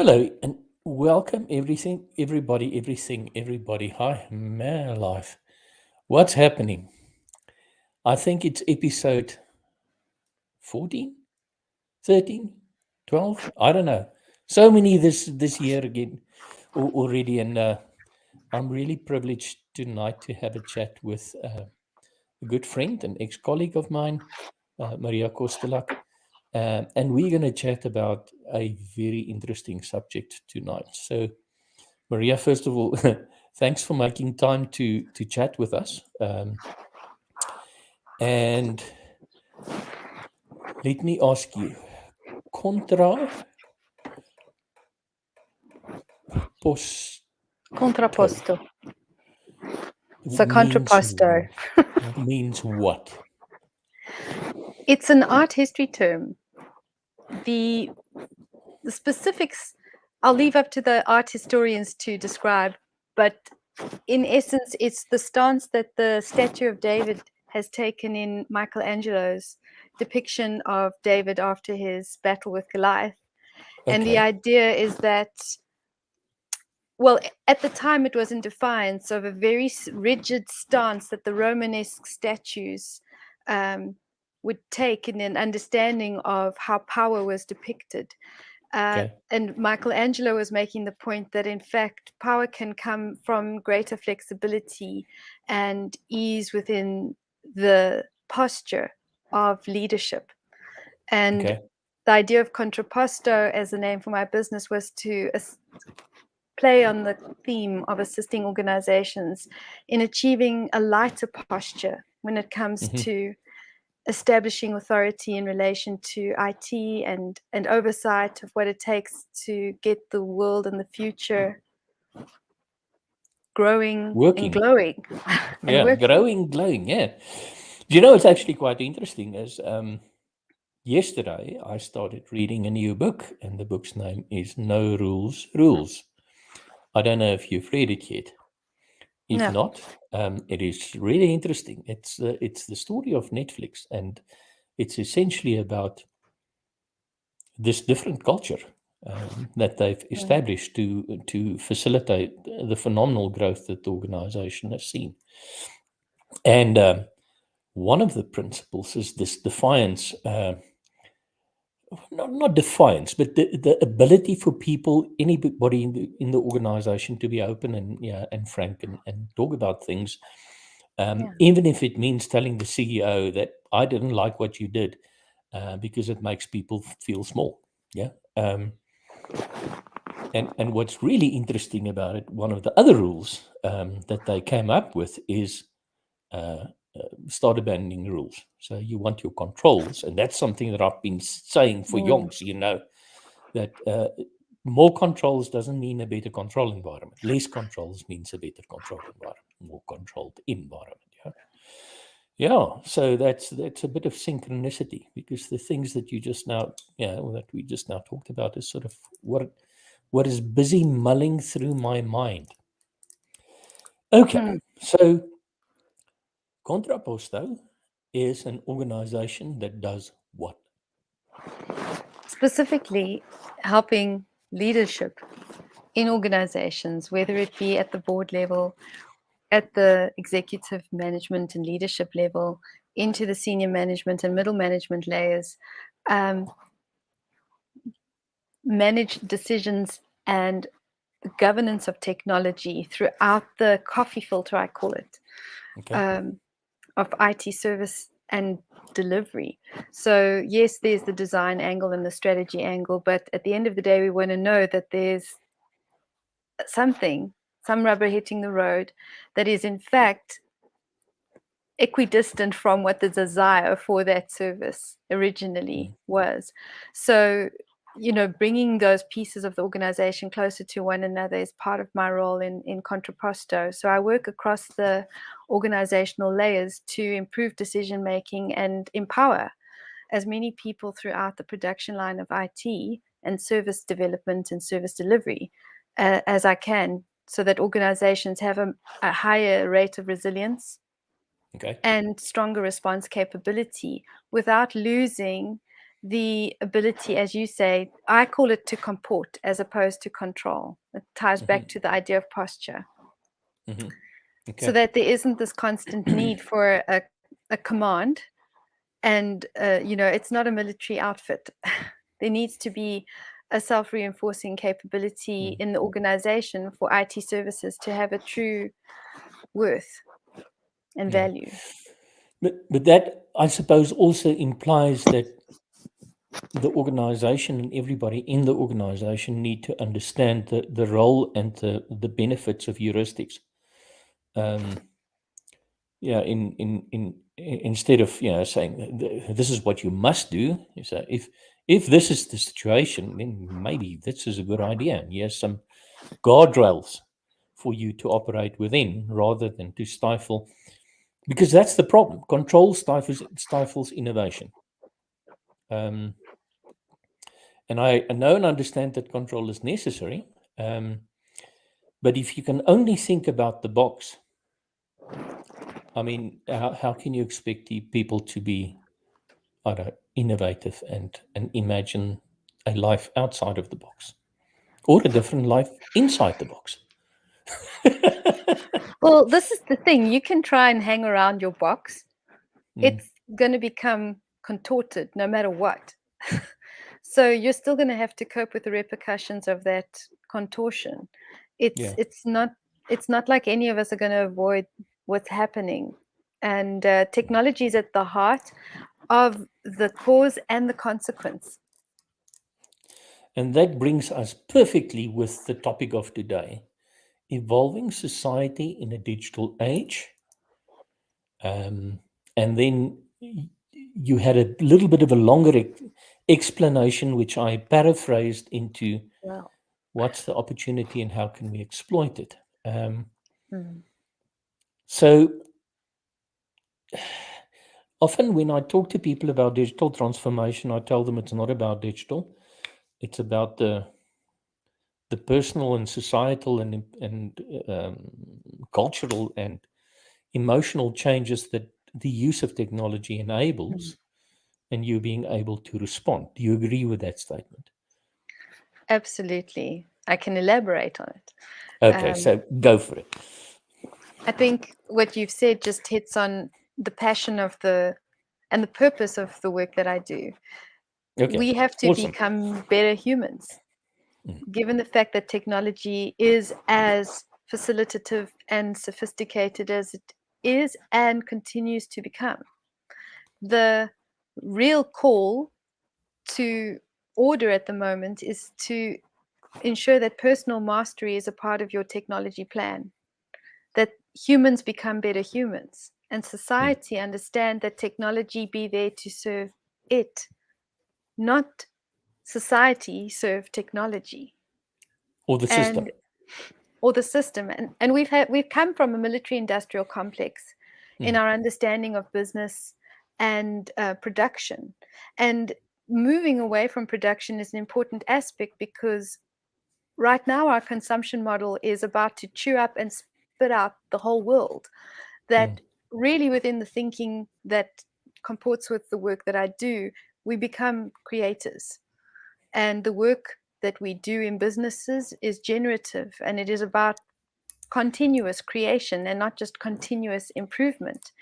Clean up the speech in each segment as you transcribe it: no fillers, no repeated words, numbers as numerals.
Hello and welcome everybody. Hi, man, life. What's happening? I think it's episode 14, 13, 12. I don't know. So many this year again already, and I'm really privileged tonight to have a chat with a good friend, an ex-colleague of mine, Maria Kostelac. And we're going to chat about a very interesting subject tonight. So, Maria, first of all, thanks for making time to chat with us. And let me ask you, Contrapposto. So means contrapposto. means what? It's an art history term. The specifics I'll leave up to the art historians to describe, but in essence, it's the stance that the statue of David has taken in Michelangelo's depiction of David after his battle with Goliath. And the Okay. idea is that, well, at the time it was in defiance of a very rigid stance that the Romanesque statues would take in an understanding of how power was depicted. Okay. And Michelangelo was making the point that, in fact, power can come from greater flexibility and ease within the posture of leadership. And Okay. the idea of Contrapposto as a name for my business was to play on the theme of assisting organizations in achieving a lighter posture when it comes Mhm. to establishing authority in relation to IT and oversight of what it takes to get the world in the future growing and Working. glowing and Yeah. working. Growing, glowing. Yeah. Do you know it's actually quite interesting? Is yesterday I started reading a new book, and the book's name is No Rules Rules. I don't know if you've read it yet. If No. not, it is really interesting. It's the story of Netflix, and it's essentially about this different culture that they've established to facilitate the phenomenal growth that the organization has seen. And one of the principles is this defiance. Not defiance, but the ability for people, anybody in the organization, to be open and frank and talk about things, Yeah. even if it means telling the CEO that I didn't like what you did, because it makes people feel small. Yeah. And what's really interesting about it, one of the other rules that they came up with is uh, start abandoning rules. So you want your controls, and that's something that I've been saying for Mm. yonks. That more controls doesn't mean a better control environment. Less controls means a better control environment, more controlled environment. Yeah. Yeah. So that's a bit of synchronicity, because the things that you just now, that we just now talked about is sort of what is busy mulling through my mind. Okay. Mm. So Contrapposto is an organization that does what? Specifically, helping leadership in organizations, whether it be at the board level, at the executive management and leadership level, into the senior management and middle management layers, um, manage decisions and the governance of technology throughout the coffee filter, I call it, Okay. of IT service and delivery. So yes, there's the design angle and the strategy angle, but at the end of the day, we want to know that there's some rubber hitting the road that is in fact equidistant from what the desire for that service originally was. So, bringing those pieces of the organization closer to one another is part of my role in Contrapposto. So I work across the organizational layers to improve decision making and empower as many people throughout the production line of IT and service development and service delivery as I can, so that organizations have a higher rate of resilience Okay. and stronger response capability without losing the ability, as you say, I call it to comport as opposed to control. It ties back to the idea of posture. Okay. So that there isn't this constant need for a command. And, it's not a military outfit. There needs to be a self-reinforcing capability in the organization for IT services to have a true worth and value. But that, I suppose, also implies that the organization and everybody in the organization need to understand the role and the benefits of heuristics. Instead of saying this is what you must do, you say if this is the situation, then maybe this is a good idea. And here's some guardrails for you to operate within, rather than to stifle, because that's the problem. Control stifles innovation. And I know and understand that control is necessary, but if you can only think about the box, I mean, how can you expect the people to be innovative and imagine a life outside of the box, or a different life inside the box? Well, this is the thing. You can try and hang around your box. It's going to become contorted no matter what. So you're still going to have to cope with the repercussions of that contortion. It's not like any of us are going to avoid what's happening. And technology is at the heart of the cause and the consequence. And that brings us perfectly with the topic of today: evolving society in a digital age. And then you had a little bit of a longer explanation, which I paraphrased into what's the opportunity and how can we exploit it. So often when I talk to people about digital transformation, I tell them it's not about digital. It's about the personal and societal and cultural and emotional changes that the use of technology enables, and you being able to respond. Do you agree with that statement? Absolutely. I can elaborate on it. Okay, so go for it. I think what you've said just hits on the passion of and the purpose of the work that I do. Okay. We have to Awesome. become better humans, given the fact that technology is as facilitative and sophisticated as it is and continues to become. The real call to order at the moment is to ensure that personal mastery is a part of your technology plan, that humans become better humans, and society understand that technology be there to serve it, not society serve technology. Or the system. Or the system. And we've come from a military industrial complex in our understanding of business and production. And moving away from production is an important aspect, because right now our consumption model is about to chew up and spit out the whole world. That really, within the thinking that comports with the work that I do, we become creators. And the work that we do in businesses is generative, and it is about continuous creation and not just continuous improvement.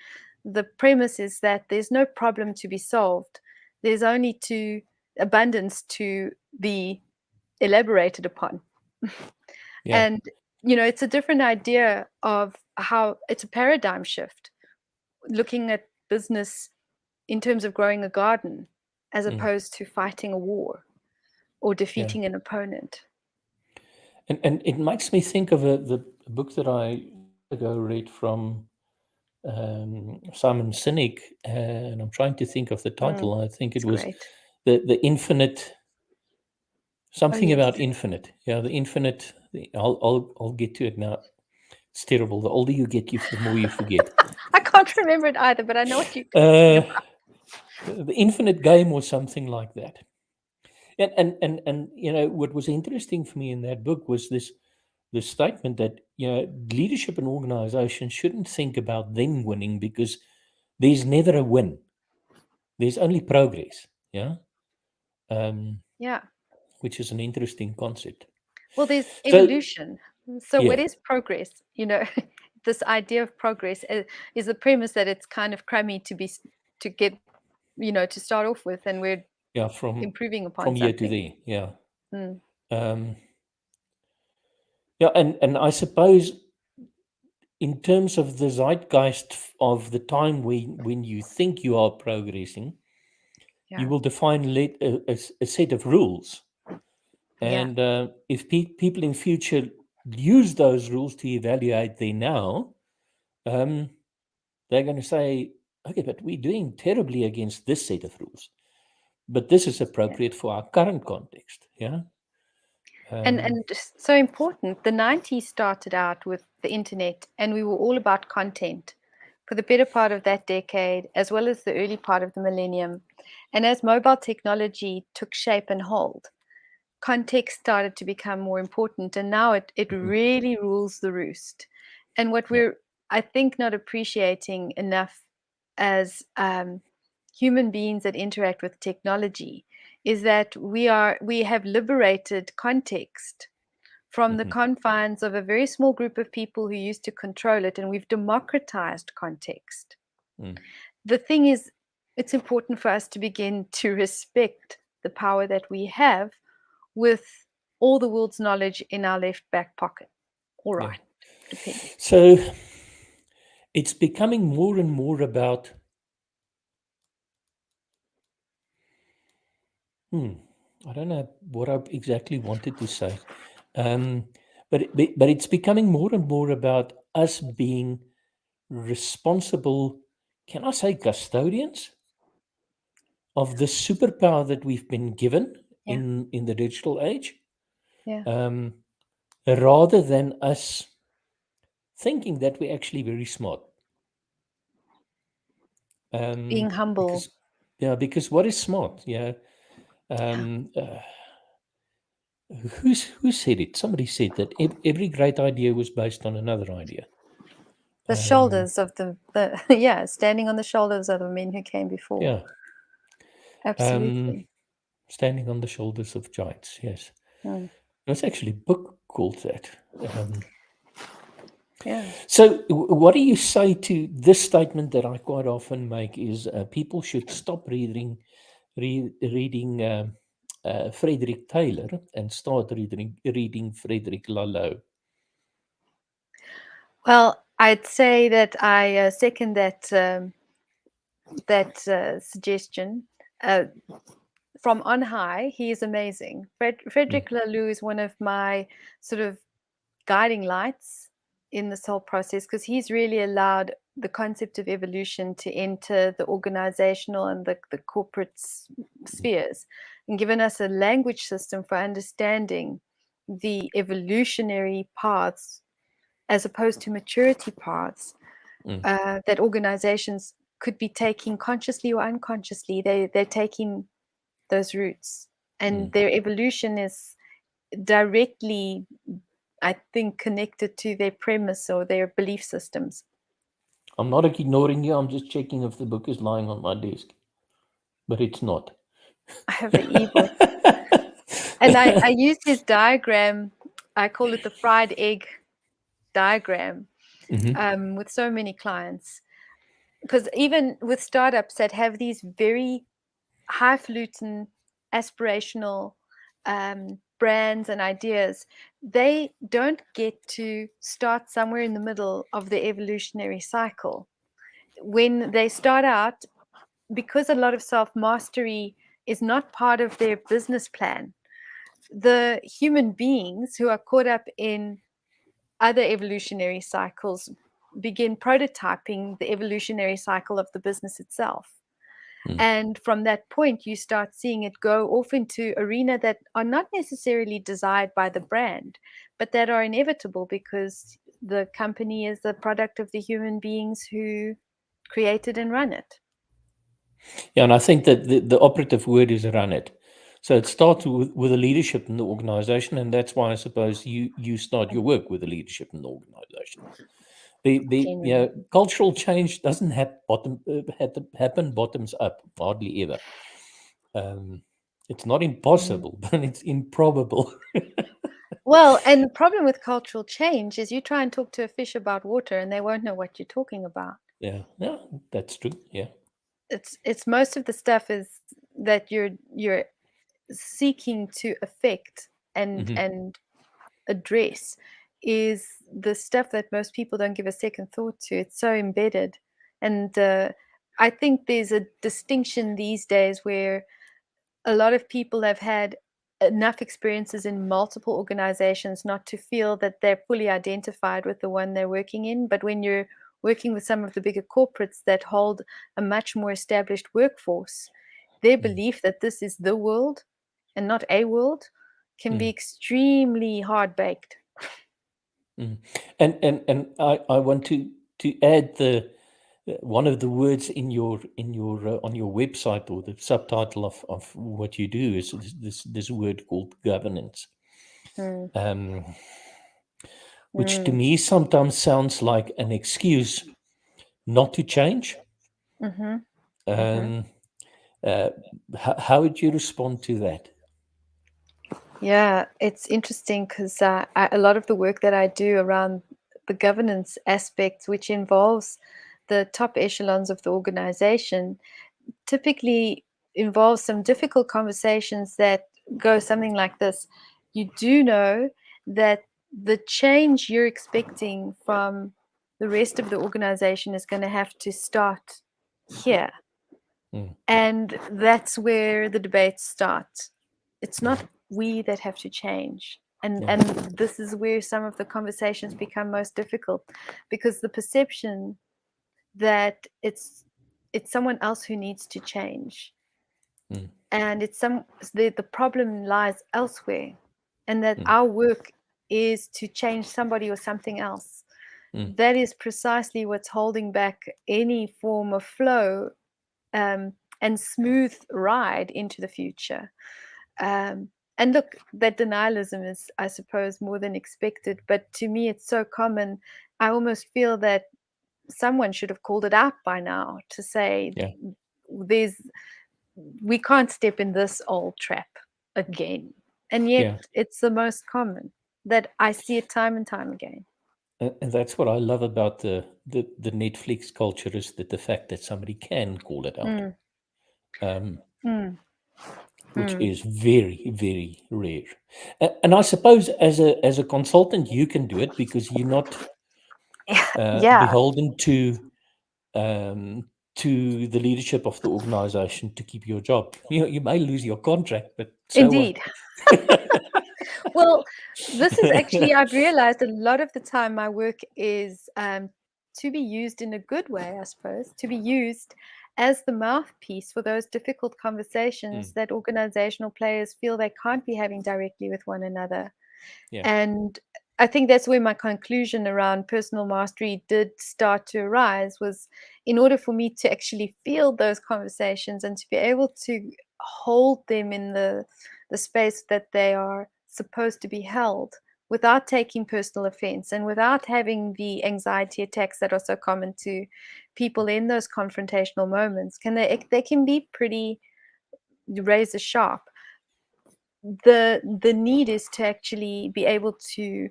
The premise is that there's no problem to be solved. There's only abundance to be elaborated upon. And, it's a different idea of how it's a paradigm shift, looking at business in terms of growing a garden as opposed to fighting a war or defeating an opponent. And it makes me think of the book that I read from Simon Sinek, and I'm trying to think of the title. I think it was the infinite, something about infinite. Yeah, the infinite. I'll get to it now. It's terrible. The older you get, the more you forget. I can't remember it either, but I know what you're talking about. The infinite game or something like that. And what was interesting for me in that book was this statement that leadership and organization shouldn't think about them winning, because there's never a win. There's only progress. Yeah. Yeah. which is an interesting concept. Well, there's So, evolution. So what yeah, is progress? This idea of progress is the premise that it's kind of crummy to get, to start off with, and we're yeah, improving upon from here to something. there, yeah. Mm. Yeah, and I suppose in terms of the zeitgeist of the time when you think you are progressing, you Yeah. will define a set of rules. Yeah. And if people in future use those rules to evaluate their now, they're going to say, okay, but we're doing terribly against this set of rules. But this is appropriate for our current context. Yeah. And just so important, the 90s started out with the internet, and we were all about content for the better part of that decade, as well as the early part of the millennium. And as mobile technology took shape and hold, context started to become more important, and now it really rules the roost. And what Yeah. we're, I think, not appreciating enough as human beings that interact with technology is that we have liberated context from the confines of a very small group of people who used to control it, and we've democratized context. The thing is, it's important for us to begin to respect the power that we have with all the world's knowledge in our left back pocket. All right, depending. So it's becoming more and more about I don't know what I exactly wanted to say, but it's becoming more and more about us being responsible. Can I say custodians of the superpower that we've been given Yeah. in the digital age, Yeah. rather than us thinking that we're actually very smart. Being humble. Because what is smart? Who said it? Somebody said that every great idea was based on another idea. The shoulders of the yeah, standing on the shoulders of the men who came before. Yeah. Absolutely. Standing on the shoulders of giants. Yes. Mm. There's actually a book called that. Yeah. So, what do you say to this statement that I quite often make? Is people should stop reading Frederick Taylor and start reading Frederick Laloux. Well, I'd say that I second that suggestion. From on high, he is amazing. Frederick Laloux is one of my sort of guiding lights in this whole process, because he's really allowed the concept of evolution to enter the organizational and the corporate spheres, and given us a language system for understanding the evolutionary paths as opposed to maturity paths that organizations could be taking consciously or unconsciously. They're taking those routes, and their evolution is directly, I think, connected to their premise or their belief systems. I'm not ignoring you. I'm just checking if the book is lying on my desk, but it's not. I have the ebook, and I use his diagram. I call it the fried egg diagram with so many clients, because even with startups that have these very highfalutin, aspirational brands and ideas, they don't get to start somewhere in the middle of the evolutionary cycle. When they start out, because a lot of self-mastery is not part of their business plan, the human beings who are caught up in other evolutionary cycles begin prototyping the evolutionary cycle of the business itself. And from that point, you start seeing it go off into arena that are not necessarily desired by the brand, but that are inevitable because the company is the product of the human beings who created and run it. Yeah, and I think that the operative word is run it. So it starts with the leadership in the organization, and that's why I suppose you start your work with the leadership in the organization. The cultural change doesn't happen bottoms up, hardly ever. It's not impossible, but it's improbable. Well, and the problem with cultural change is you try and talk to a fish about water and they won't know what you're talking about. Yeah, that's true. Yeah. It's most of the stuff is that you're seeking to affect and address is the stuff that most people don't give a second thought to. It's so embedded. And I think there's a distinction these days where a lot of people have had enough experiences in multiple organizations not to feel that they're fully identified with the one they're working in. But when you're working with some of the bigger corporates that hold a much more established workforce, their belief that this is the world and not a world can be extremely hard-baked. And I want to add the one of the words in your on your website, or the subtitle of what you do, is this word called governance, which to me sometimes sounds like an excuse not to change. How would you respond to that? Yeah, it's interesting because a lot of the work that I do around the governance aspects, which involves the top echelons of the organization, typically involves some difficult conversations that go something like this. You do know that the change you're expecting from the rest of the organization is going to have to start here. And that's where the debates start. It's not we that have to change. And this is where some of the conversations become most difficult, because the perception that it's someone else who needs to change, and the problem lies elsewhere, and that our work is to change somebody or something else. That is precisely what's holding back any form of flow and smooth ride into the future. And look, that denialism is, I suppose, more than expected, but to me it's so common. I almost feel that someone should have called it out by now to say, we can't step in this old trap again. And yet it's the most common that I see it time and time again. And that's what I love about the Netflix culture, is that the fact that somebody can call it out, which is very, very rare. And I suppose as a consultant, you can do it because you're not beholden to the leadership of the organization to keep your job. You may lose your contract, but so Indeed. Well, this is actually, I've realized a lot of the time my work is to be used in a good way, I suppose, to be used as the mouthpiece for those difficult conversations that organizational players feel they can't be having directly with one another. And I think that's where my conclusion around personal mastery did start to arise, was in order for me to actually field those conversations and to be able to hold them in the space that they are supposed to be held without taking personal offense and without having the anxiety attacks that are so common to people in those confrontational moments. They can be pretty razor sharp. The need is to actually be able to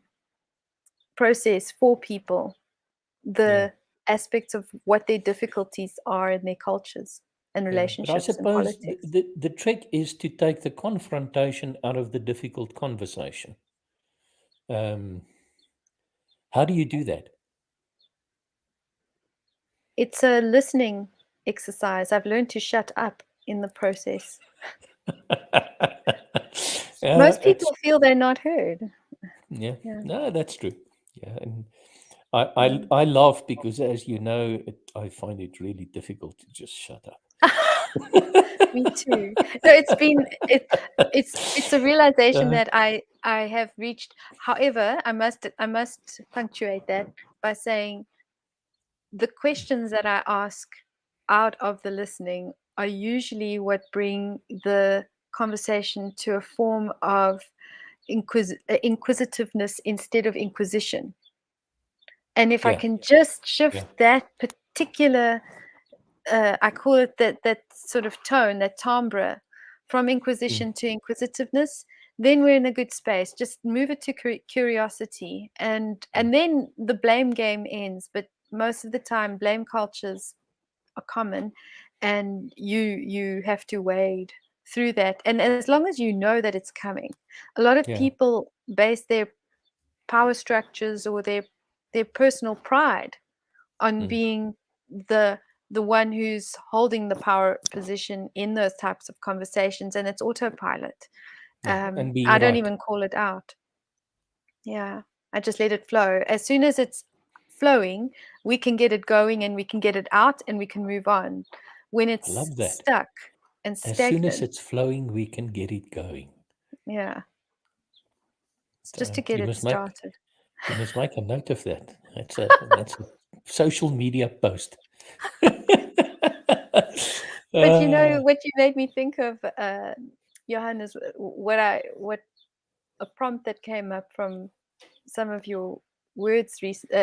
process for people the aspects of what their difficulties are in their cultures and relationships and but I suppose politics. the trick is to take the confrontation out of the difficult conversation. How do you do that? It's a listening exercise. I've learned to shut up in the process. Most people feel they're not heard. Yeah. No, that's true. Yeah. And I laugh because, as you know, I find it really difficult to just shut up. Me too. No, it's a realization that I have reached. However, I must punctuate that by saying the questions that I ask out of the listening are usually what bring the conversation to a form of inquisitiveness instead of inquisition. And if I can just shift that particular, I call it that sort of tone, that timbre, from inquisition to inquisitiveness, then we're in a good space. Just move it to curiosity, and then the blame game ends. But most of the time, blame cultures are common, and you have to wade through that. And as long as you know that it's coming, a lot of people base their power structures or their personal pride on being the one who's holding the power position in those types of conversations, and it's autopilot. And being I don't right. even call it out. Yeah, I just let it flow. As soon as it's flowing, we can get it going and we can get it out and we can move on. When it's Love that. stuck and As soon as stagnant, it's flowing, we can get it going. yeah, it's just to get it started. You must make a note of that. That's a social media post. But you know what you made me think of, Johan, is what a prompt that came up from some of your words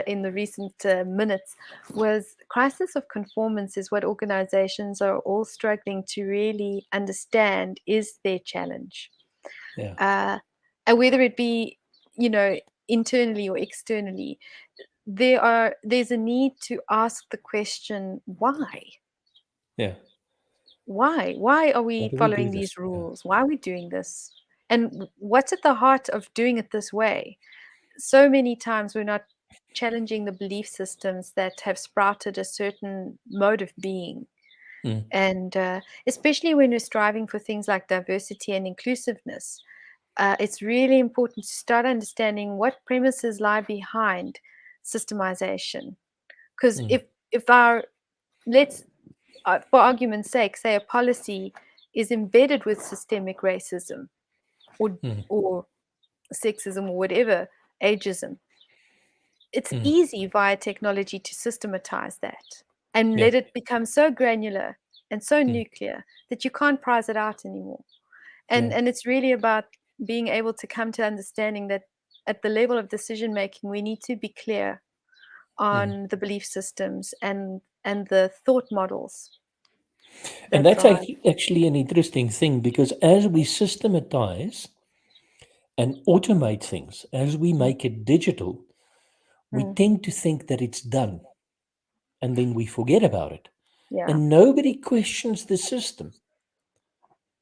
in the recent minutes was crisis of conformance is what organizations are all struggling to really understand is their challenge. Yeah. And whether it be, internally or externally, there's a need to ask the question, why? Yeah. Why are we following these rules? Why are we doing this? And what's at the heart of doing it this way? So many times we're not challenging the belief systems that have sprouted a certain mode of being. And especially when we're striving for things like diversity and inclusiveness, it's really important to start understanding what premises lie behind systemization. Because if let's, for argument's sake, say a policy is embedded with systemic racism or sexism or whatever, ageism, it's easy via technology to systematize that and let it become so granular and so nuclear that you can't prize it out anymore. And it's really about being able to come to understanding that at the level of decision making, we need to be clear on the belief systems and the thought models. And that's actually an interesting thing, because as we systematize and automate things, as we make it digital, we tend to think that it's done, and then we forget about it. And nobody questions the system.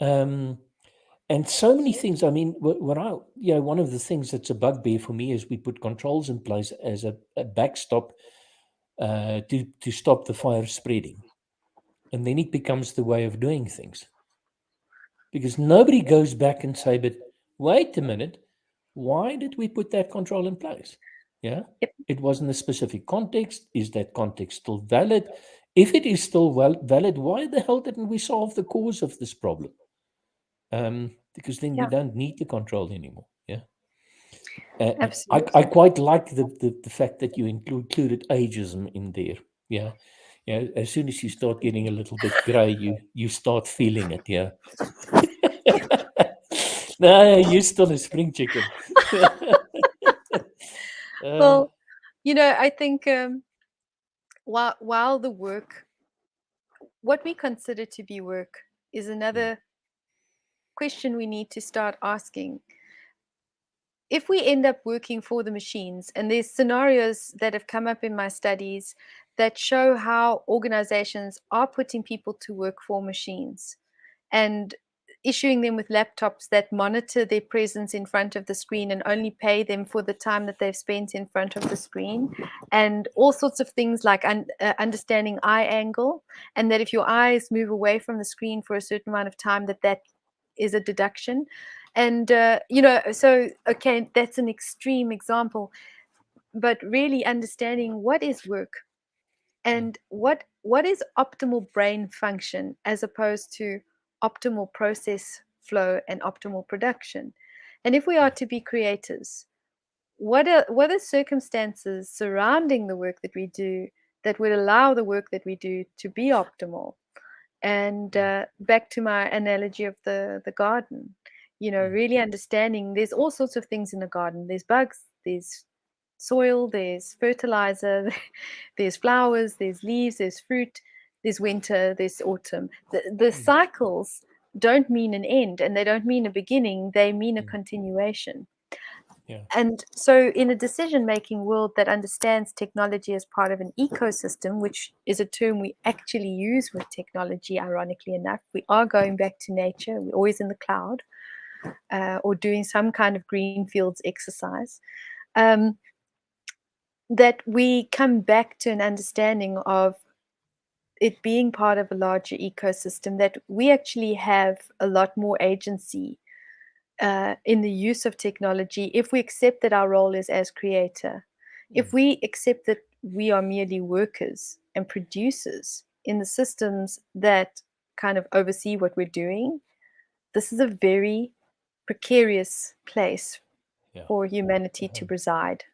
And so many things. I mean, one of the things that's a bugbear for me is we put controls in place as a backstop to stop the fire spreading. And then it becomes the way of doing things. Because nobody goes back and say, but wait a minute, why did we put that control in place? Yeah, it was in a specific context. Is that context still valid? If it is still valid, why the hell didn't we solve the cause of this problem? Because then we don't need the control anymore. Yeah. Absolutely. I quite like the fact that you included ageism in there. Yeah. Yeah. As soon as you start getting a little bit grey, you start feeling it. Yeah. No, you're still a spring chicken. Well, I think while the work, what we consider to be work, is another question we need to start asking. If we end up working for the machines, and there's scenarios that have come up in my studies that show how organizations are putting people to work for machines and issuing them with laptops that monitor their presence in front of the screen and only pay them for the time that they've spent in front of the screen, and all sorts of things like understanding eye angle, and that if your eyes move away from the screen for a certain amount of time, that is a deduction. And so okay, that's an extreme example, but really understanding what is work and what is optimal brain function as opposed to optimal process flow and optimal production. And if we are to be creators, what are circumstances surrounding the work that we do that would allow the work that we do to be optimal? And back to my analogy of the garden, really understanding there's all sorts of things in the garden. There's bugs, there's soil, there's fertilizer, there's flowers, there's leaves, there's fruit, there's winter, there's autumn. The cycles don't mean an end, and they don't mean a beginning, they mean a continuation. Yeah. And so in a decision-making world that understands technology as part of an ecosystem, which is a term we actually use with technology, ironically enough, we are going back to nature, we're always in the cloud, or doing some kind of greenfields exercise, that we come back to an understanding of it being part of a larger ecosystem, that we actually have a lot more agency in the use of technology if we accept that our role is as creator. If we accept that we are merely workers and producers in the systems that kind of oversee what we're doing, this is a very precarious place for humanity to reside.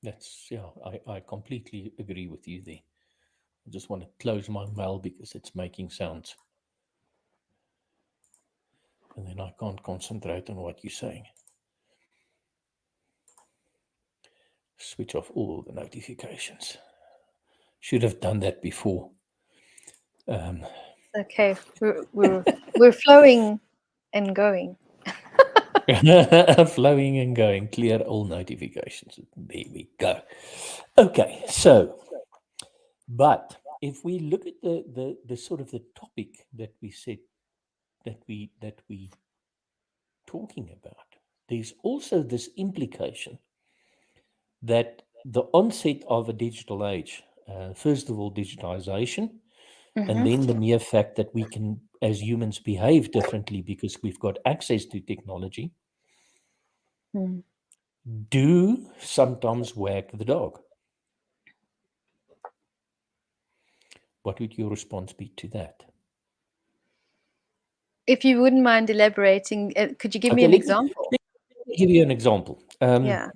That's, I completely agree with you there. I just want to close my mail because it's making sounds. And then I can't concentrate on what you're saying. Switch off all the notifications. Should have done that before. Okay, we're flowing and going. Flowing and going. Clear all notifications. There we go. Okay, so, but if we look at the sort of the topic that we said that we talking about, there's also this implication that the onset of a digital age, first of all, digitization, and then the mere fact that we can, as humans, behave differently because we've got access to technology, do sometimes wag the dog. What would your response be to that? If you wouldn't mind elaborating, could you give me an example? Let me give you an example. Yeah.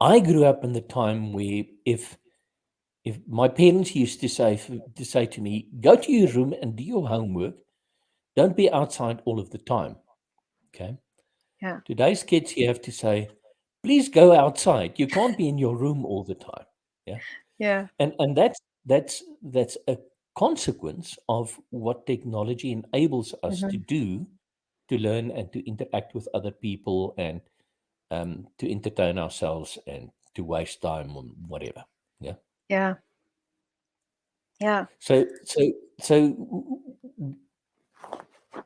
I grew up in the time where if my parents used to say to me, go to your room and do your homework, don't be outside all of the time. Okay. Yeah. Today's kids, you have to say, please go outside. You can't be in your room all the time. Yeah. Yeah. And that's a consequence of what technology enables us to do, to learn and to interact with other people and to entertain ourselves and to waste time on whatever. Yeah. Yeah. Yeah. So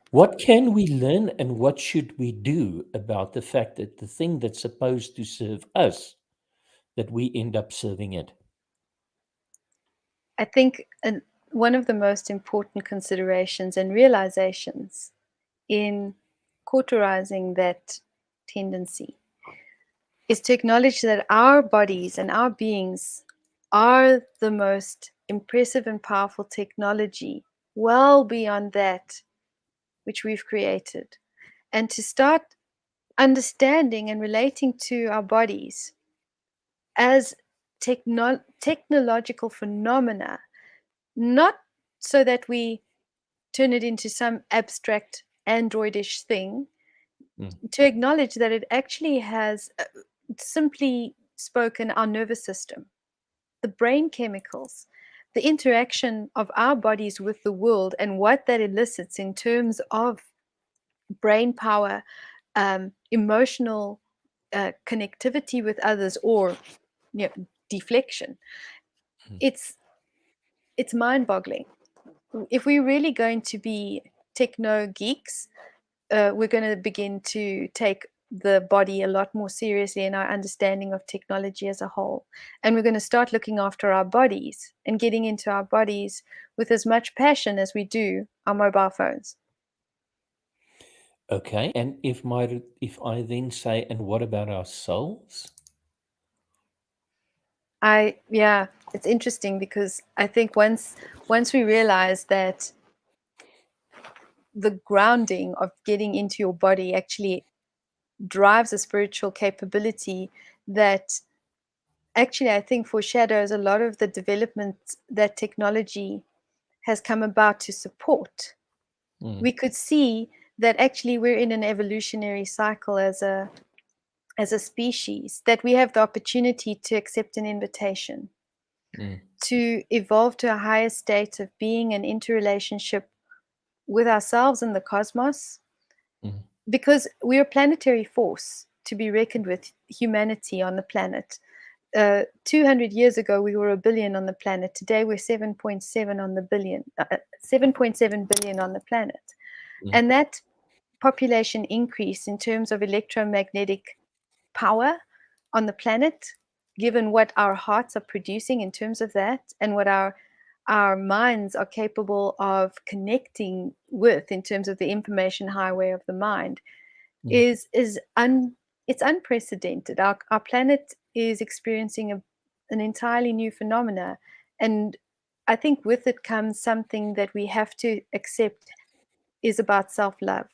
what can we learn and what should we do about the fact that the thing that's supposed to serve us, that we end up serving it? I think one of the most important considerations and realizations in cauterizing that tendency is to acknowledge that our bodies and our beings are the most impressive and powerful technology, well beyond that which we've created. And to start understanding and relating to our bodies as technological phenomena, not so that we turn it into some abstract androidish thing, to acknowledge that it actually has, simply spoken, our nervous system, the brain chemicals, the interaction of our bodies with the world, and what that elicits in terms of brain power, emotional connectivity with others, or deflection. It's mind-boggling. If we're really going to be techno geeks, we're going to begin to take the body a lot more seriously in our understanding of technology as a whole. And we're going to start looking after our bodies and getting into our bodies with as much passion as we do our mobile phones. Okay. And if I then say, and what about our souls? It's interesting because I think once we realize that the grounding of getting into your body actually drives a spiritual capability that actually I think foreshadows a lot of the development that technology has come about to support. We could see that actually we're in an evolutionary cycle as a species, that we have the opportunity to accept an invitation to evolve to a higher state of being and interrelationship with ourselves and the cosmos, Mm. because we're a planetary force to be reckoned with, humanity on the planet. 200 years ago, we were 1 billion on the planet. Today, we're 7.7 on the billion, 7.7 billion on the planet. Mm. And that population increase in terms of electromagnetic power on the planet, given what our hearts are producing in terms of that, and what our minds are capable of connecting with in terms of the information highway of the mind, Mm. is it's unprecedented. Our planet is experiencing an entirely new phenomena, and I think with it comes something that we have to accept is about self-love.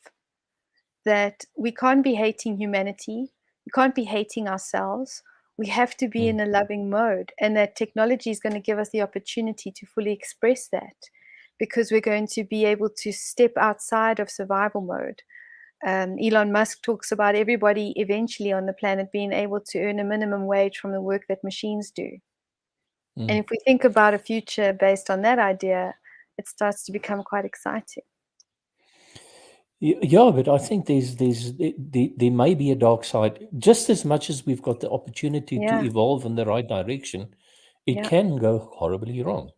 That we can't be hating humanity, we can't be hating ourselves. We have to be Mm. in a loving mode, and that technology is going to give us the opportunity to fully express that, because we're going to be able to step outside of survival mode. Elon Musk talks about everybody eventually on the planet being able to earn a minimum wage from the work that machines do. And Mm. if we think about a future based on that idea, it starts to become quite exciting. Yeah, but I think there may be a dark side. Just as much as we've got the opportunity to Yeah, evolve in the right direction, it yeah, can go horribly wrong.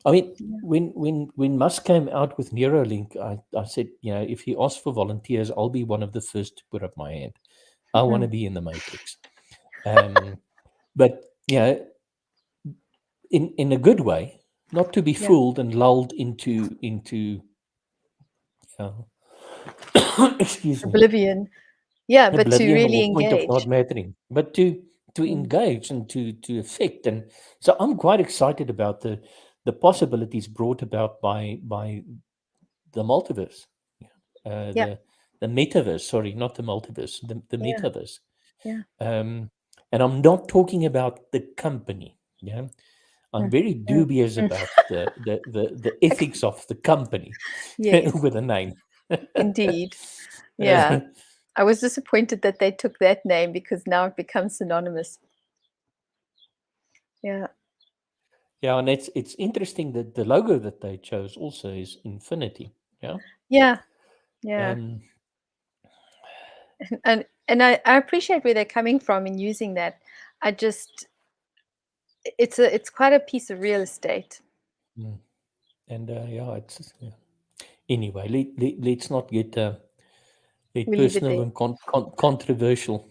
I mean, yeah. when Musk came out with Neuralink, I said, if he asks for volunteers, I'll be one of the first to put up my hand. I want to Mm, be in the Matrix. Um, but in a good way, not to be yeah. fooled and lulled into uh, excuse me, Oblivion. Yeah, but to oblivion really or point of not engage. mattering, but to Mm, engage and to affect. And so I'm quite excited about the possibilities brought about by the multiverse, yeah, the metaverse. Sorry, not the multiverse, the yeah, metaverse. yeah. Um, and I'm not talking about the company. Yeah, I'm Mm, very mm, dubious mm. about the ethics of the company Yes, with a name. indeed. Yeah. Uh, I was disappointed that they took that name because now it becomes synonymous. Yeah. yeah, and it's interesting that the logo that they chose also is infinity. Yeah. Yeah. Yeah. Um, And I appreciate where they're coming from in using that. I just it's quite a piece of real estate. mm, and yeah, it's yeah. Anyway. Let's not get We leave it personal there. and controversial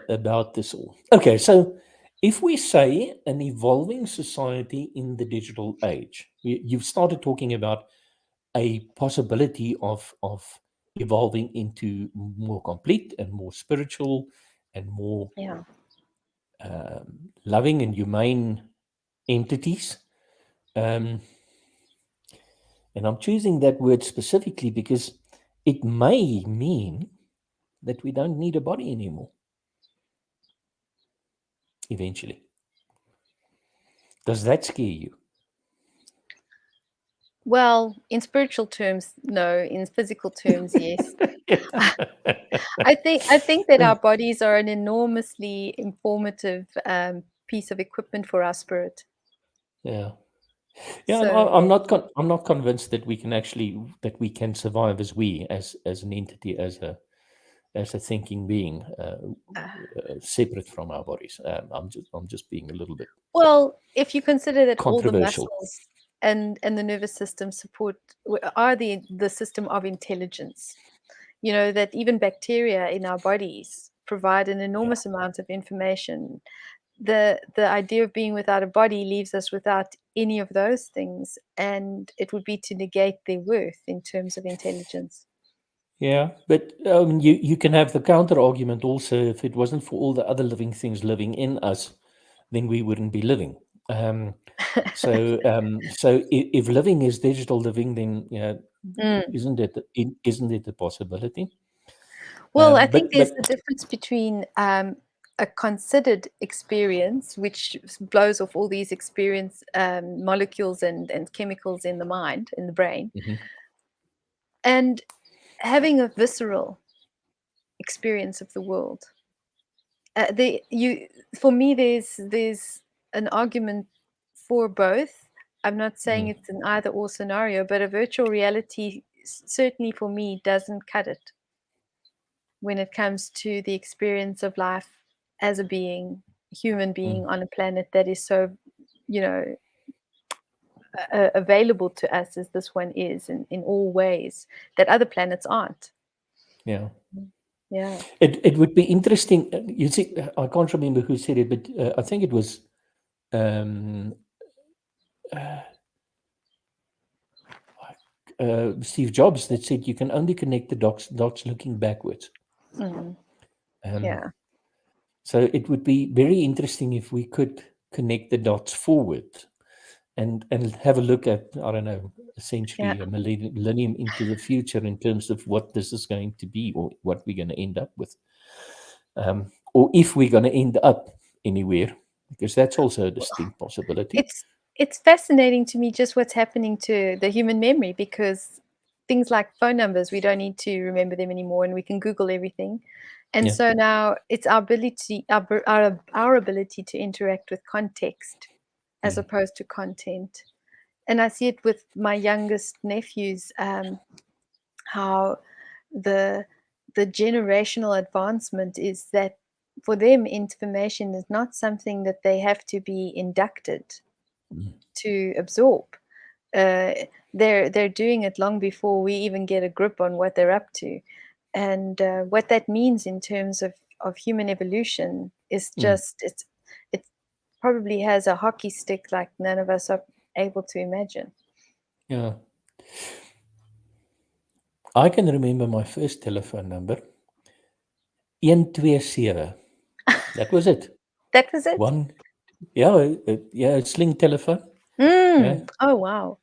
about this all. Okay, so if we say an evolving society in the digital age, you've started talking about a possibility of evolving into more complete and more spiritual and more Yeah. loving and humane entities. Um, and I'm choosing that word specifically because it may mean that we don't need a body anymore eventually. Does that scare you? Well, in spiritual terms, no. In physical terms, yes. I think that our bodies are an enormously informative piece of equipment for our spirit. Yeah. Yeah, and So yes. I'm not convinced that we can survive as an entity, as a thinking being, separate from our bodies. I'm just being a little bit Well, if you consider that all the controversial. muscles and the nervous system support are the system of intelligence. You know that even bacteria in our bodies provide an Yeah. enormous amount of information. The idea of being without a body leaves us without any of those things, and it would be to negate their worth in terms of intelligence. Yeah, but you can have the counter argument also. If it wasn't for all the other living things living in us, then we wouldn't be living. Um, so if living is digital living, then Mm. isn't it a possibility? Well, I think there's the But difference between a considered experience, which blows off all these experience molecules and chemicals in the mind, in the brain, Mhm. and having a visceral experience of the world. For me, there's an argument for both. I'm not saying Mm. it's an either or scenario, but a virtual reality certainly for me doesn't cut it when it comes to the experience of life as a being, human being Mm. on a planet that is so, you know, available to us as this one is in all ways that other planets aren't. Yeah. Yeah. It would be interesting. You see, I can't remember who said it, but I think it was um, uh, Steve Jobs that said you can only connect the dots looking backwards. Mm. Um, Yeah. So it would be very interesting if we could connect the dots forward and have a look at, I don't know, a century, Yeah. a millennium into the future in terms of what this is going to be or what we're going to end up with. Or if we're going to end up anywhere, because that's also a distinct possibility. It's fascinating to me just what's happening to the human memory, because things like phone numbers, we don't need to remember them anymore, and we can Google everything. And Yeah. so now it's our ability, our ability to interact with context as opposed to content. And I see it with my youngest nephews, how the the generational advancement is that for them information is not something that they have to be inducted to absorb. Uh, they're doing it long before we even get a grip on what they're up to, and what that means in terms of human evolution is just it probably has a hockey stick like none of us are able to imagine. Yeah. I can remember my first telephone number, 127. That was it. That was it. One, yeah, yeah, sling telephone. Yeah, Oh wow.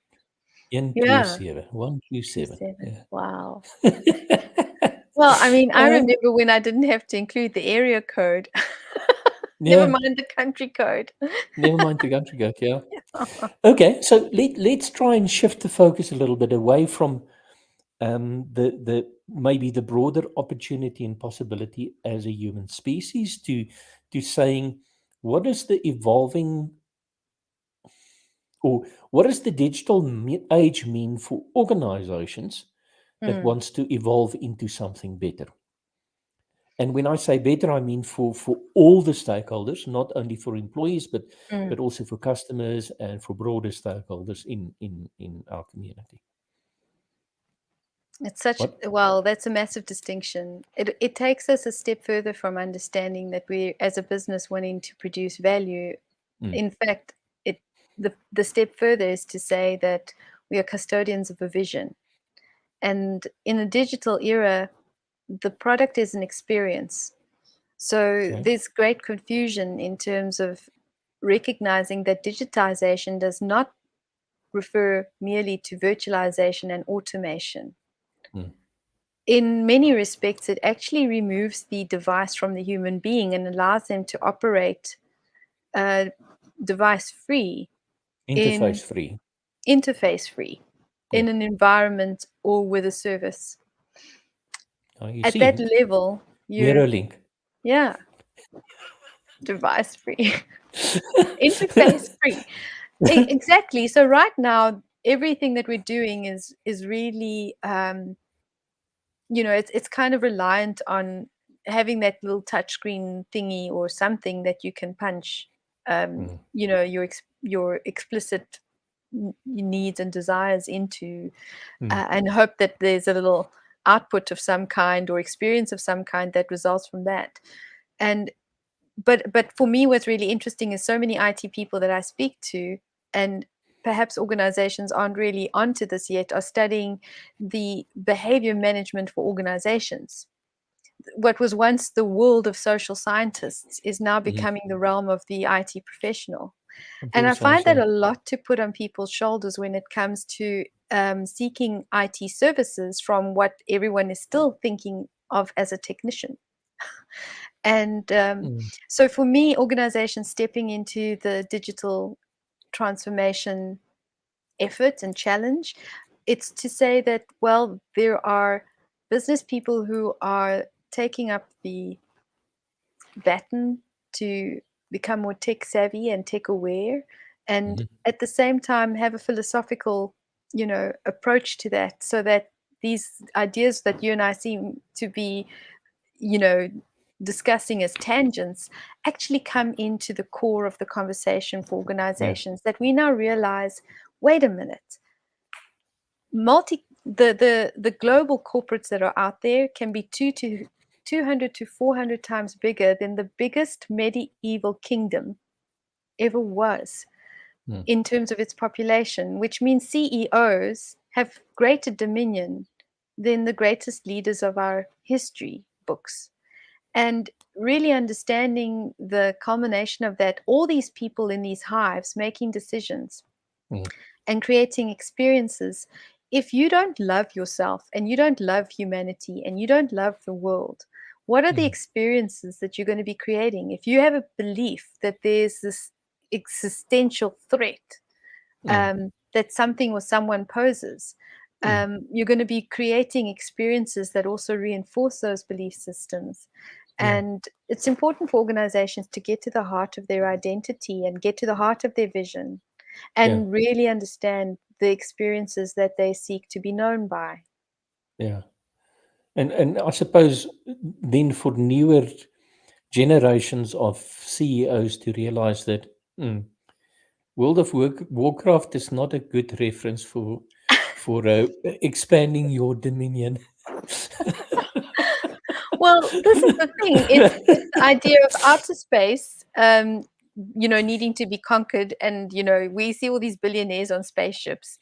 Yeah. 127, 127. 27. Yeah. Wow. Well, I mean, I Uh, remember when I didn't have to include the area code. Never yeah, mind the country code. never mind the country code. Yeah. Okay, so let's try and shift the focus a little bit away from the maybe the broader opportunity and possibility as a human species to saying what is the evolving or what does the digital age mean for organizations that Mm, wants to evolve into something better? And when I say better, I mean for all the stakeholders, not only for employees, mm. but also for customers and for broader stakeholders in our community. It's such, What? well, that's a massive distinction. It takes us a step further from understanding that we, as a business, wanting to produce value. Mm, In fact, it the step further is to say that we are custodians of a vision. And in a digital era, the product is an experience. So okay. there's great confusion in terms of recognizing that digitization does not refer merely to virtualization and automation. Mm, In many respects, it actually removes the device from the human being and allows them to operate device free, in interface free. interface free, Yeah. in an environment or with a service. You At that see, level, you're, Neuralink. yeah, device free, interface free. Exactly. So right now, everything that we're doing is really, it's kind of reliant on having that little touchscreen thingy or something that you can punch, Mm, your explicit needs and desires into, mm, and hope that there's a little output of some kind or experience of some kind that results from that. And but for me, what's really interesting is so many IT people that I speak to, and perhaps organizations aren't really onto this yet, are studying the behavior management for organizations. What was once the world of social scientists is now mm. becoming the realm of the IT professional. And Computer I find science, that yeah. a lot to put on people's shoulders when it comes to seeking IT services from what everyone is still thinking of as a technician. And Mm, so for me, organizations stepping into the digital transformation effort and challenge, it's to say that, well, there are business people who are taking up the baton to become more tech savvy and tech aware and at the same time have a philosophical, approach to that, so that these ideas that you and I seem to be, discussing as tangents actually come into the core of the conversation for organizations, that we now realize, wait a minute, the global corporates that are out there can be 200 to 400 times bigger than the biggest medieval kingdom ever was in terms of its population, which means CEOs have greater dominion than the greatest leaders of our history books. And really understanding the culmination of that, all these people in these hives making decisions and creating experiences. If you don't love yourself and you don't love humanity and you don't love the world, what are the experiences that you're going to be creating? If you have a belief that there's this existential threat, that something or someone poses, you're going to be creating experiences that also reinforce those belief systems. And it's important for organizations to get to the heart of their identity and get to the heart of their vision and really understand the experiences that they seek to be known by. Yeah. And I suppose then for newer generations of CEOs to realize that World of Warcraft is not a good reference for expanding your dominion. Well, this is the thing. It's the idea of outer space, needing to be conquered. And, we see all these billionaires on spaceships.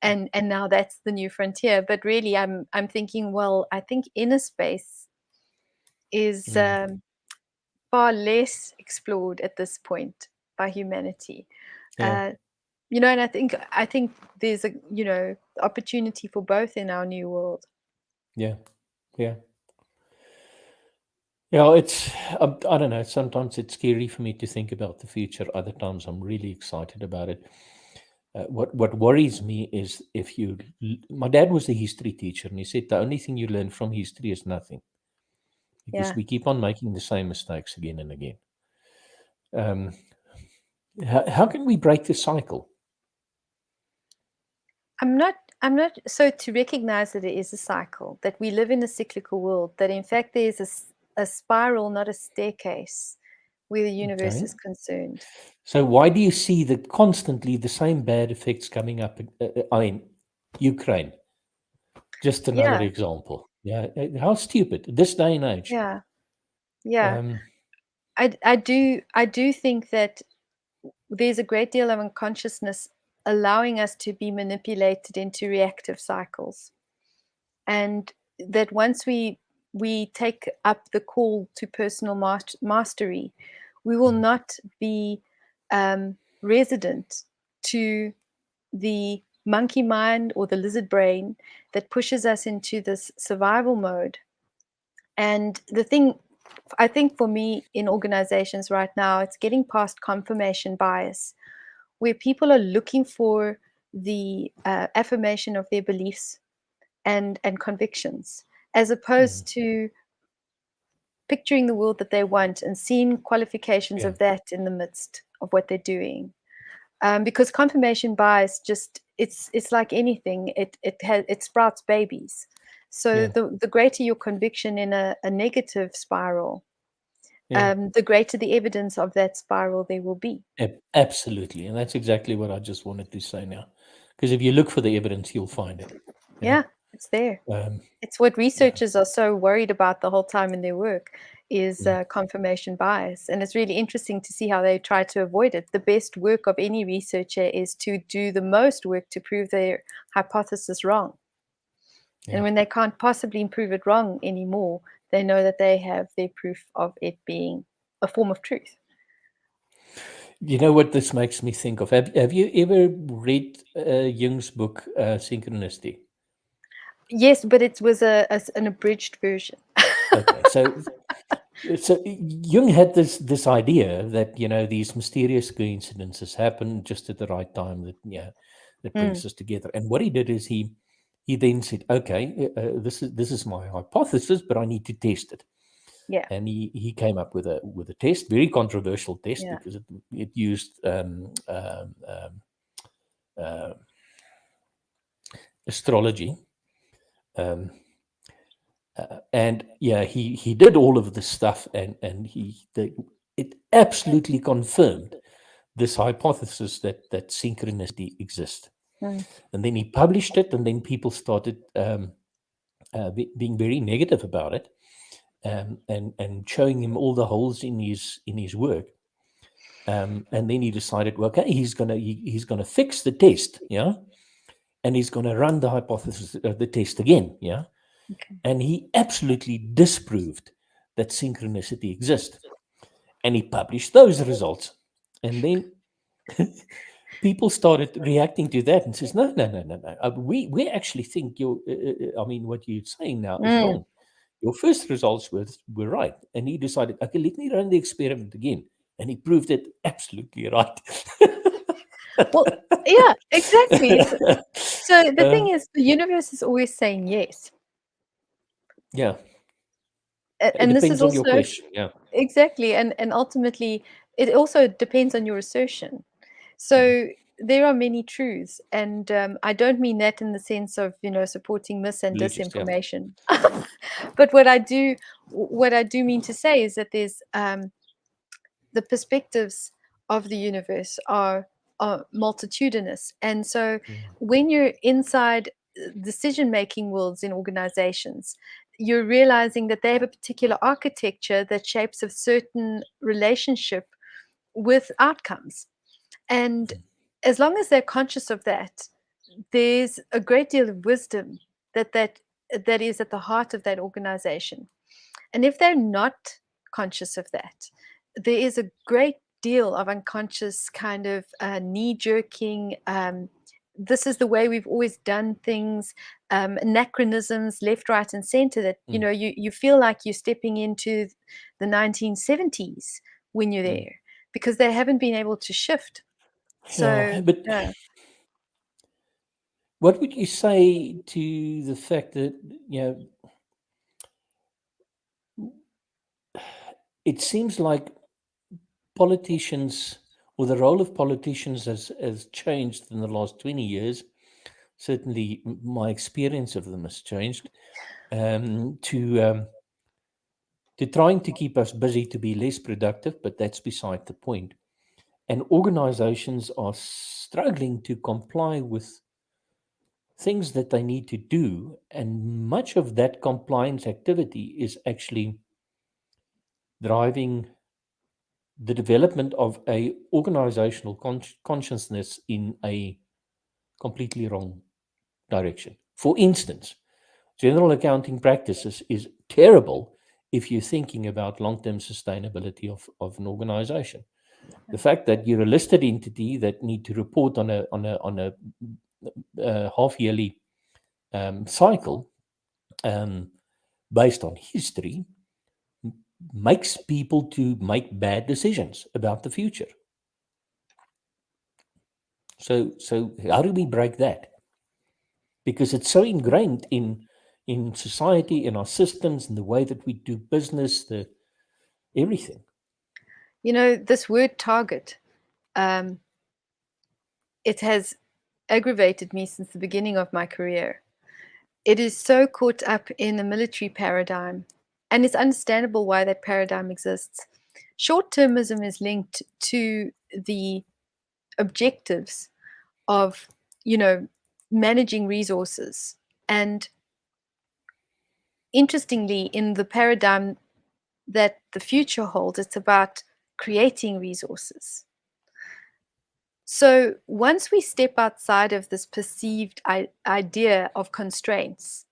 And now that's the new frontier. But really, I'm thinking, well, I think inner space is far less explored at this point by humanity. And I think there's a opportunity for both in our new world. Yeah. It's I don't know. Sometimes it's scary for me to think about the future. Other times I'm really excited about it. What worries me is my dad was a history teacher, and he said the only thing you learn from history is nothing, because we keep on making the same mistakes again and again. How can we break the cycle? I'm not so to recognize that it is a cycle, that we live in a cyclical world, that in fact there is a spiral, not a staircase, where the universe is concerned. So why do you see that constantly the same bad effects coming up? I mean, Ukraine, just another example. Yeah, how stupid this day and age. I do think that there's a great deal of unconsciousness allowing us to be manipulated into reactive cycles, and that once we take up the call to personal mastery, we will not be resident to the monkey mind or the lizard brain that pushes us into this survival mode. And the thing, I think for me in organizations right now, it's getting past confirmation bias, where people are looking for the affirmation of their beliefs and convictions, as opposed to picturing the world that they want and seeing qualifications of that in the midst of what they're doing. Because confirmation bias, just it's like anything, it sprouts babies. So the greater your conviction in a negative spiral, the greater the evidence of that spiral there will be. Absolutely. And that's exactly what I just wanted to say now. Because if you look for the evidence, you'll find it. Yeah, it's there. It's what researchers are so worried about the whole time in their work is confirmation bias. And it's really interesting to see how they try to avoid it. The best work of any researcher is to do the most work to prove their hypothesis wrong. And when they can't possibly prove it wrong anymore, they know that they have their proof of it being a form of truth. You know what this makes me think of? Have you ever read Jung's book, Synchronicity? Yes, but it was an abridged version. Okay, so Jung had this idea that these mysterious coincidences happen just at the right time that brings us together. And what he did is he then said, okay, this is my hypothesis, but I need to test it. Yeah. and he came up with a test, very controversial test, Yeah. because it used uh, astrology, um, and yeah, he did all of this stuff, and it absolutely confirmed this hypothesis that synchronicity exists. Mm. And then he published it, and then people started being very negative about it, and showing him all the holes in his work. And then he decided, well, okay, he's gonna fix the test, yeah, and he's gonna run the hypothesis, the test again, yeah, Okay. and he absolutely disproved that synchronicity exists, and he published those results, and then people started reacting to that and says, no, we actually think I mean, what you're saying now is Mm. wrong. Your first results were right. And he decided, okay, let me run the experiment again. And he proved it absolutely right. Well, yeah, exactly. So the thing Uh, is, the universe is always saying yes. yeah, it And this is depends on your also question. Yeah. exactly, and ultimately, it also depends on your assertion. So there are many truths, and I don't mean that in the sense of supporting mis and Religious, yeah. disinformation. But what I do mean to say is that there's the perspectives of the universe are multitudinous, and so when you're inside decision-making worlds in organizations, you're realizing that they have a particular architecture that shapes a certain relationship with outcomes. And as long as they're conscious of that, there's a great deal of wisdom that is at the heart of that organization. And if they're not conscious of that, there is a great deal of unconscious kind of knee-jerking. This is the way we've always done things. Anachronisms, left, right, and center. That you feel like you're stepping into the 1970s when you're there, because they haven't been able to shift. So Yeah, but yeah. what would you say to the fact that, it seems like politicians, or the role of politicians, has changed in the last 20 years. Certainly, my experience of them has changed, to trying to keep us busy to be less productive, but that's beside the point. And organizations are struggling to comply with things that they need to do, and much of that compliance activity is actually driving the development of a organizational consciousness in a completely wrong direction. For instance, general accounting practices is terrible if you're thinking about long-term sustainability of an organization. The fact that you're a listed entity that need to report on a half yearly cycle, based on history, makes people to make bad decisions about the future. So how do we break that? Because it's so ingrained in society, in our systems, in the way that we do business, everything. This word target, um, it has aggravated me since the beginning of my career. It is so caught up in the military paradigm, and it's understandable why that paradigm exists. Short-termism is linked to the objectives of, managing resources. And interestingly, in the paradigm that the future holds, it's about creating resources. So once we step outside of this perceived idea of constraints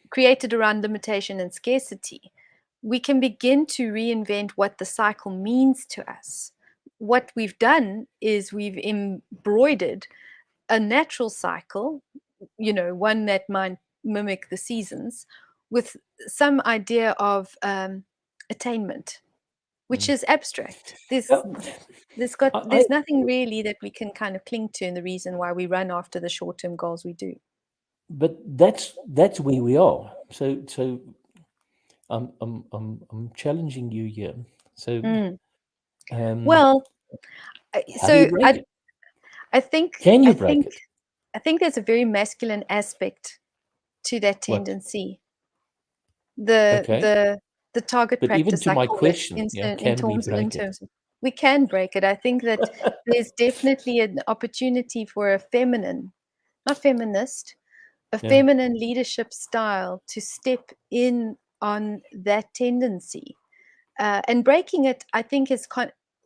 created around limitation and scarcity, we can begin to reinvent what the cycle means to us. What we've done is we've embroidered a natural cycle, one that might mimic the seasons, with some idea of attainment, which is abstract. Yeah, There's nothing really that we can kind of cling to, and the reason why we run after the short-term goals we do. but that's where we are. So I'm challenging you here. So, Well, how do you so break it? I think Can I you break think it? I think there's a very masculine aspect to that What? tendency. The Okay. the the target But even practice, to I my call it, question, yeah, in can we terms break it? of we can break it. I think that there's definitely an opportunity for a feminine, not feminist, a Yeah. feminine leadership style to step in on that tendency. And breaking it, I think, is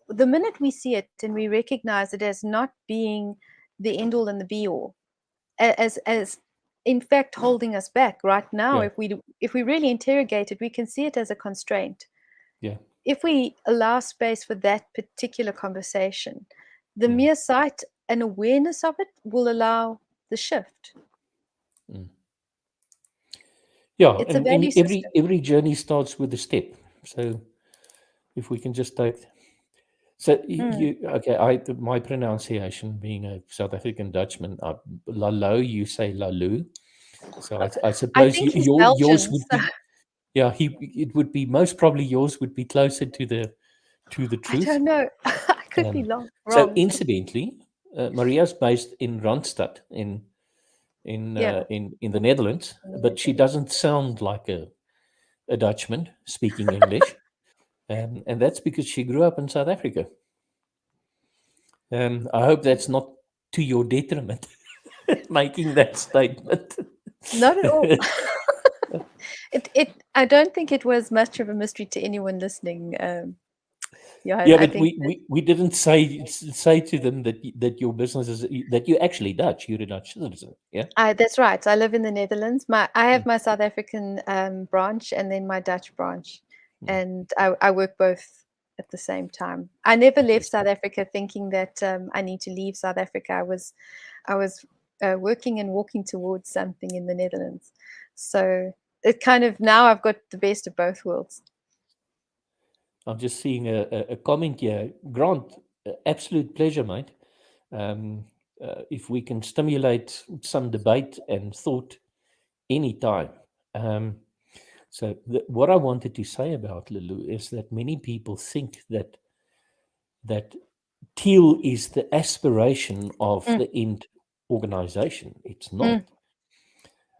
the minute we see it and we recognize it as not being the end all and the be all, as in fact holding us back right now. Yeah. If we really interrogate it, we can see it as a constraint. Yeah. If we allow space for that particular conversation, the Mm. mere sight and awareness of it will allow the shift. Mm. Yeah, It's a and value system. every journey starts with a step. So if we can just take, so Mm. you okay? My pronunciation, being a South African Dutchman, Lalo, you say Lalu. So I I suppose think he's yours Belgian, would so be, yeah. It would be most probably yours would be closer to the I truth. don't know. I could be So wrong. incidentally, Maria's based in Randstad Yeah. in the Netherlands, but she doesn't sound like a Dutchman speaking English, and that's because she grew up in South Africa. I hope that's not to your detriment, making that statement. Not at all. I don't think it was much of a mystery to anyone listening. Johan, Yeah, I but think we didn't say to them that your business is that you're actually Dutch. You're a Dutch citizen. Yeah. that's right. I live in the Netherlands. I Mm, have my South African branch and then my Dutch branch, mm. and I work both at the same time. I never left Fantastic. South Africa thinking that I need to leave South Africa. I was working and walking towards something in the Netherlands. So it kind of, now I've got the best of both worlds. I'm just seeing a comment here. Grant, absolute pleasure, mate. Um, if we can stimulate some debate and thought anytime. Um, so what I wanted to say about Lulu is that many people think that teal is the aspiration of Mm, the end organization. It's not. mm,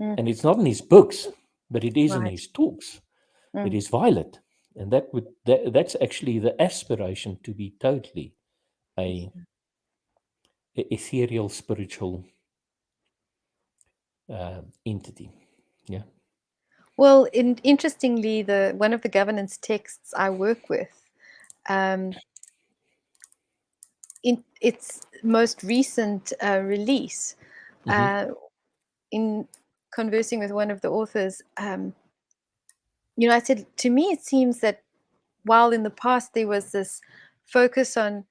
mm, And it's not in his books, but it is in right. his talks. It Mm. is violet. And that's actually the aspiration to be totally a, a ethereal spiritual entity. Yeah. Well, interestingly, the one of the governance texts I work with, um, in its most recent release, Mm-hmm. uh, in conversing with one of the authors, I said, to me, it seems that while in the past there was this focus on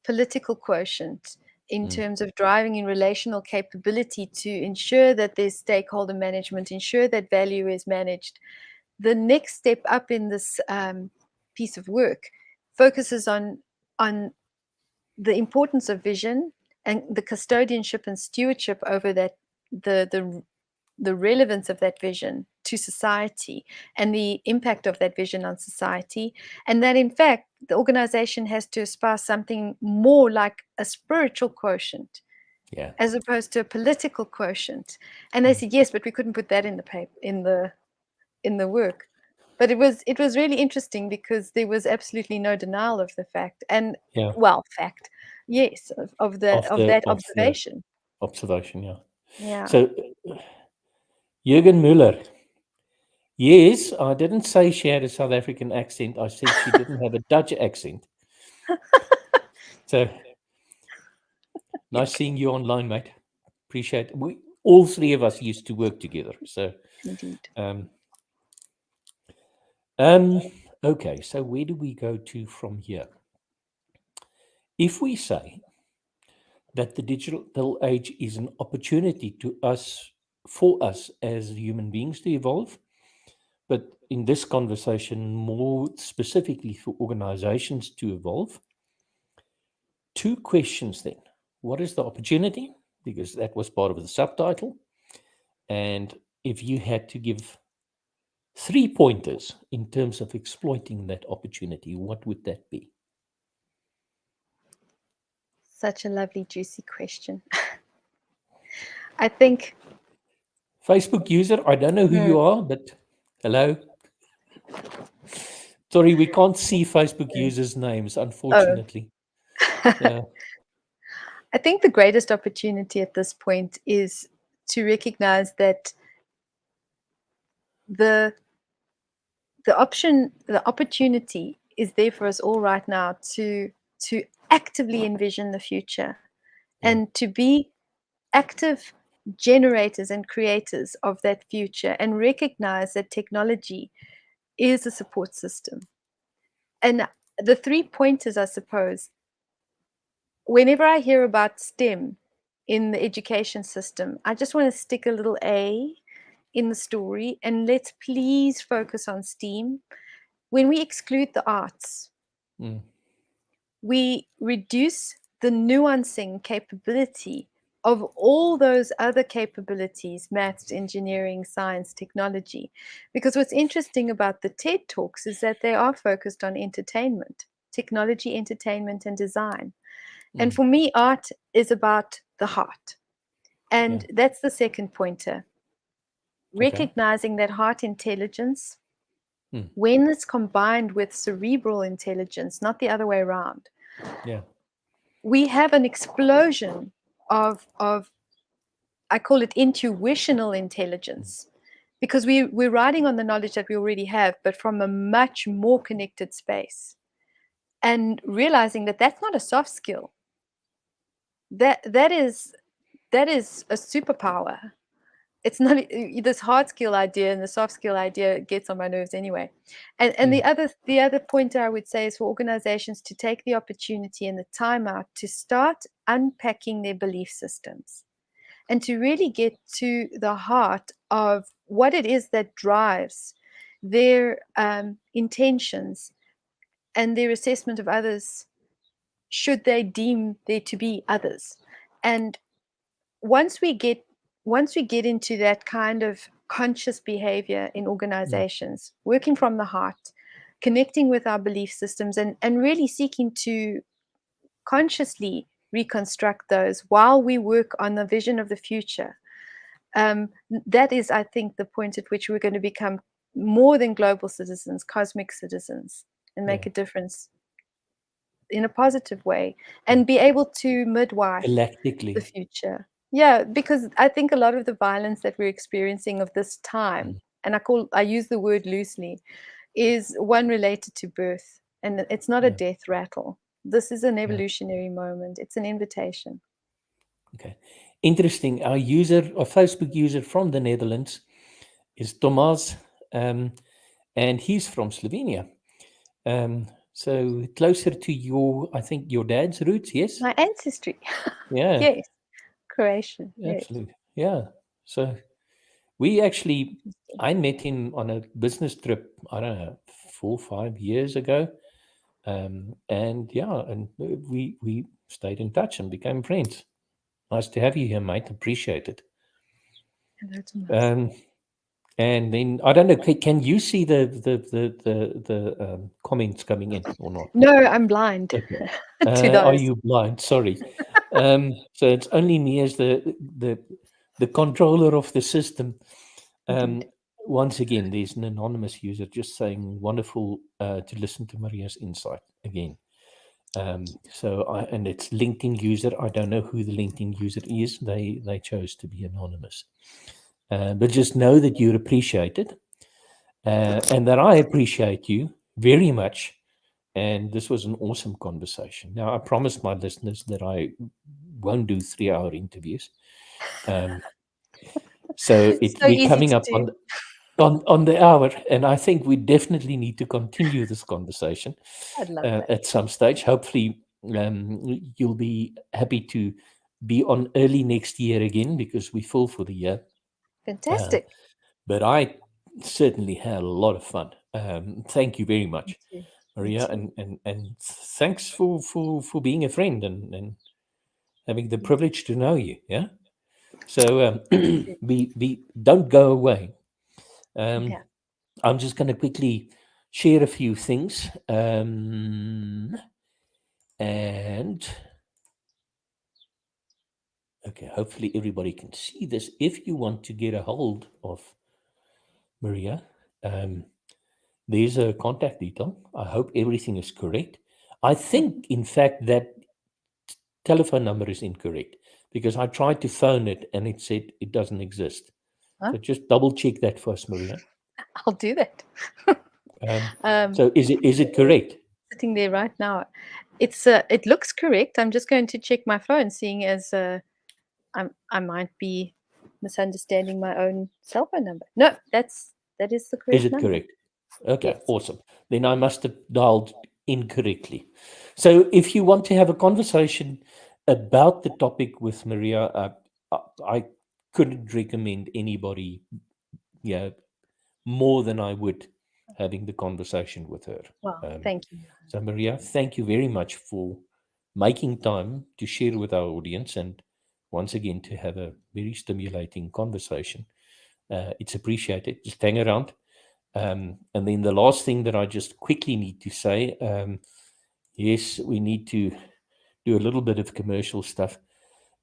political quotient in Mm. terms of driving in relational capability to ensure that there's stakeholder management, ensure that value is managed, the next step up in this piece of work focuses on the importance of vision and the custodianship and stewardship over that, the relevance of that vision to society and the impact of that vision on society, and that in fact the organization has to espouse something more like a spiritual quotient Yeah. as opposed to a political quotient. And they said yes, but we couldn't put that in the paper, in the work. But it was really interesting because there was absolutely no denial of the fact, and Yeah. fact, yes, of Of that the observation. observation. Yeah. Yeah. So Jürgen Müller. Yes, I didn't say she had a South African accent. I said she didn't have a Dutch accent. So nice Yuck. seeing you online, mate. Appreciate it. We all three of us used to work together. So Indeed. um um okay, so where do we go to from here? If we say that the digital age is an opportunity for us as human beings to evolve, but in this conversation, more specifically for organizations to evolve, two questions then. What is the opportunity? Because that was part of the subtitle. And if you had to give 3 pointers in terms of exploiting that opportunity, what would that be? Such a lovely, juicy question. I think Facebook user, I don't know who you are, but hello. Sorry, we can't see Facebook users' names, oh, unfortunately. Yeah. I think the greatest opportunity at this point is to recognize that the the opportunity is there for us all right now to actively envision the future Yeah. and to be active generators and creators of that future and recognize that technology is a support system. And the 3 pointers, I suppose, whenever I hear about STEM in the education system, I just want to stick a little A in the story and let's please focus on STEAM. When we exclude the arts, Mm. we reduce the nuancing capability of all those other capabilities, maths, engineering, science, technology. Because what's interesting about the TED Talks is that they are focused on entertainment, technology, entertainment, and design. And Mm. for me, art is about the heart. And Yeah. that's the second pointer. Okay. Recognizing that heart intelligence, Mm. when it's combined with cerebral intelligence, not the other way around, Yeah. we have an explosion of I call it intuitional intelligence because we're riding on the knowledge that we already have, but from a much more connected space, and realizing that that's not a soft skill. That is a superpower. It's not this hard skill idea, and the soft skill idea gets on my nerves anyway. And Mm. the other pointer I would say is for organizations to take the opportunity and the time out to start unpacking their belief systems and to really get to the heart of what it is that drives their intentions and their assessment of others, should they deem there to be others. And once we get into that kind of conscious behavior in Mm. organizations, working from the heart, connecting with our belief systems, and really seeking to consciously reconstruct those while we work on the vision of the future, that is, I think, the point at which we're going to become more than global citizens, cosmic citizens, and make Yeah. a difference in a positive way, Yeah. and be able to midwife the Galactically. future. Yeah, because I think a lot of the violence that we're experiencing of this time, Mm. and I use the word loosely, is one related to birth, and it's not a Yeah. death rattle. This is an Yeah. evolutionary moment. It's an invitation. Okay. Interesting. Our user, a Facebook user from the Netherlands, is Tomas, and he's from Slovenia. So closer to your, I think, your dad's roots. Yes. My ancestry. Yeah. Yes, Croatian. Yes. Absolutely. Yeah. So we actually, I met him on a business trip. I don't know, 4 or 5 years ago. And yeah, and we stayed in touch and became friends. Nice to have you here, mate. Appreciate it. Hello, Tomas. Um, and then I don't know. Can you see the comments coming in or not? No, I'm blind Okay. to Are those. you blind? Sorry. So it's only me as the controller of the system. Indeed. Once again, there's an anonymous user just saying, "Wonderful to listen to Maria's insight again." And it's LinkedIn user. I don't know who the LinkedIn user is. They chose to be anonymous, but just know that you're appreciated, and that I appreciate you very much. And this was an awesome conversation. Now, I promised my listeners that I won't do 3-hour interviews. Um, so So we're easy coming to up do. on the hour, and I think we definitely need to continue this conversation I'd love that. at some stage. Hopefully, you'll be happy to be on early next year again because we're full for the year. Fantastic. But I certainly had a lot of fun. Thank you very Me much, too. Me Maria, too. and thanks for being a friend and having the Me too. privilege to know you. Yeah. So Me too. we don't go away. Um, Yeah. I'm just going to quickly share a few things. And okay, hopefully everybody can see this. If you want to get a hold of Maria, there's a contact detail. I hope everything is correct. I think, in fact, that telephone number is incorrect because I tried to phone it and it said it doesn't exist. Huh? So just double check that for us, Maria. I'll do that. So is it correct? Sitting there right now. It looks correct. I'm just going to check my phone, seeing as I might be misunderstanding my own cell phone number. No, that is the correct Is it number. correct? Okay, Yes. awesome. Then I must have dialed incorrectly. So if you want to have a conversation about the topic with Maria, I couldn't recommend anybody, more than I would having the conversation with her. Wow, thank you. So Maria, thank you very much for making time to share with our audience and once again to have a very stimulating conversation. It's appreciated. Just hang around. And then the last thing that I just quickly need to say, yes, we need to do a little bit of commercial stuff.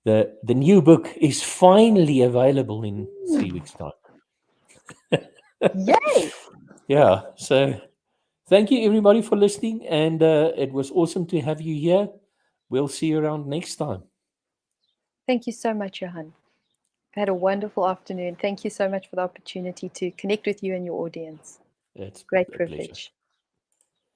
The new book is finally available in 3 weeks' time. Yay! Yeah, so thank you everybody for listening, and it was awesome to have you here. We'll see you around next time. Thank you so much, Johan. I've had a wonderful afternoon. Thank you so much for the opportunity to connect with you and your audience. It's Great a pleasure. privilege.